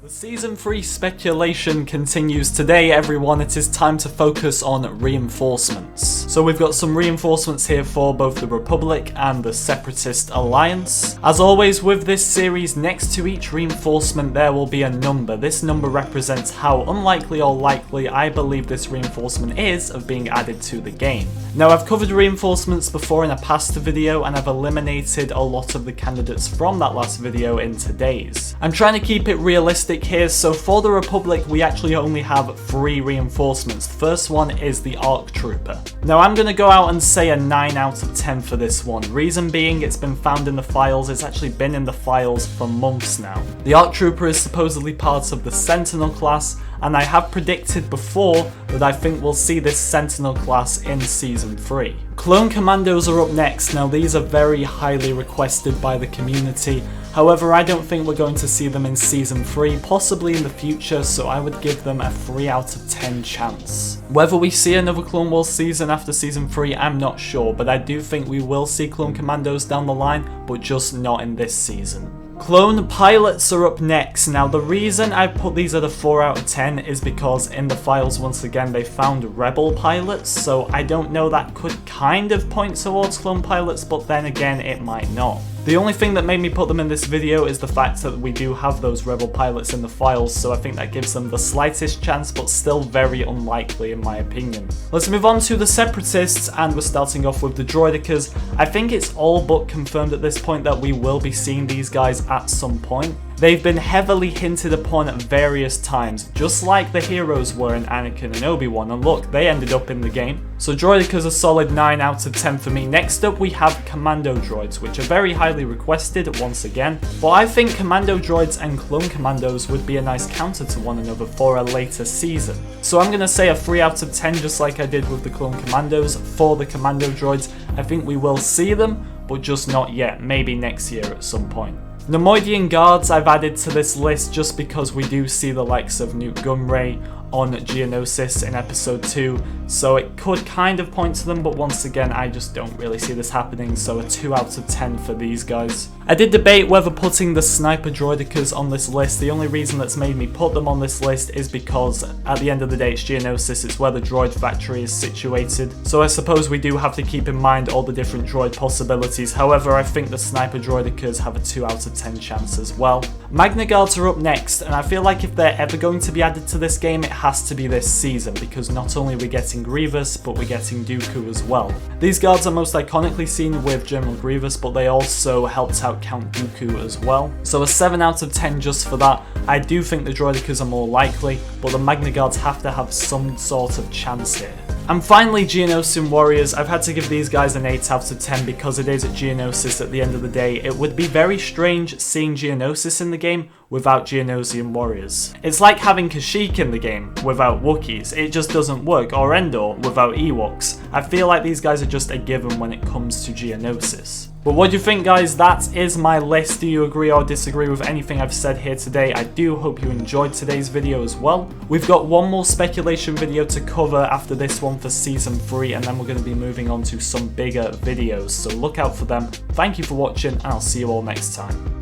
The Season 3 speculation continues today, everyone. It is time to focus on reinforcements. So we've got some reinforcements here for both the Republic and the Separatist Alliance. As always with this series, next to each reinforcement there will be a number. This number represents how unlikely or likely I believe this reinforcement is of being added to the game. Now, I've covered reinforcements before in a past video, and I've eliminated a lot of the candidates from that last video in today's. I'm trying to keep it realistic here, so for the Republic we actually only have 3 reinforcements. The first one is the ARC Trooper. Now I'm going to go out and say a 9 out of 10 for this one. Reason being, it's been found in the files, it's actually been in the files for months now. The ARC Trooper is supposedly part of the Sentinel class, and I have predicted before that I think we'll see this Sentinel class in Season 3. Clone Commandos are up next. Now these are very highly requested by the community, however I don't think we're going to see them in Season 3, possibly in the future, so I would give them a 3 out of 10 chance. Whether we see another Clone Wars season after Season 3, I'm not sure, but I do think we will see Clone Commandos down the line, but just not in this season. Clone Pilots are up next. Now the reason I put these at a 4 out of 10 is because in the files once again they found Rebel Pilots, so I don't know, that could kind of point towards Clone Pilots, but then again it might not. The only thing that made me put them in this video is the fact that we do have those Rebel Pilots in the files, so I think that gives them the slightest chance, but still very unlikely in my opinion. Let's move on to the Separatists, and we're starting off with the Droidicas. I think it's all but confirmed at this point that we will be seeing these guys at some point. They've been heavily hinted upon at various times, just like the heroes were in Anakin and Obi-Wan, and look, they ended up in the game. So Droidicas a solid 9 out of 10 for me. Next up we have Commando Droids, which are very highly requested once again, but I think Commando Droids and Clone Commandos would be a nice counter to one another for a later season. So I'm going to say a 3 out of 10, just like I did with the Clone Commandos. For the Commando Droids, I think we will see them, but just not yet, maybe next year at some point. Neimoidian Guards I've added to this list just because we do see the likes of Nute Gunray on Geonosis in episode 2, so it could kind of point to them, but once again I just don't really see this happening, so a 2 out of 10 for these guys. I did debate whether putting the Sniper Droidicas on this list. The only reason that's made me put them on this list is because at the end of the day it's Geonosis, it's where the droid factory is situated, so I suppose we do have to keep in mind all the different droid possibilities. However, I think the Sniper Droidicas have a 2 out of 10 chance as well. Magna Guards are up next, and I feel like if they're ever going to be added to this game, it has to be this season, because not only are we getting Grievous, but we're getting Dooku as well. These guards are most iconically seen with General Grievous, but they also helped out Count Dooku as well. So a 7 out of 10 just for that. I do think the Droidicas are more likely, but the Magna Guards have to have some sort of chance here. And finally, Geonosian Warriors. I've had to give these guys an 8 out of 10 because it is Geonosis at the end of the day. It would be very strange seeing Geonosis in the game without Geonosian Warriors. It's like having Kashyyyk in the game without Wookiees. It just doesn't work, or Endor without Ewoks. I feel like these guys are just a given when it comes to Geonosis. But what do you think, guys? That is my list. Do you agree or disagree with anything I've said here today? I do hope you enjoyed today's video as well. We've got one more speculation video to cover after this one for Season 3, and then we're going to be moving on to some bigger videos, so look out for them. Thank you for watching, and I'll see you all next time.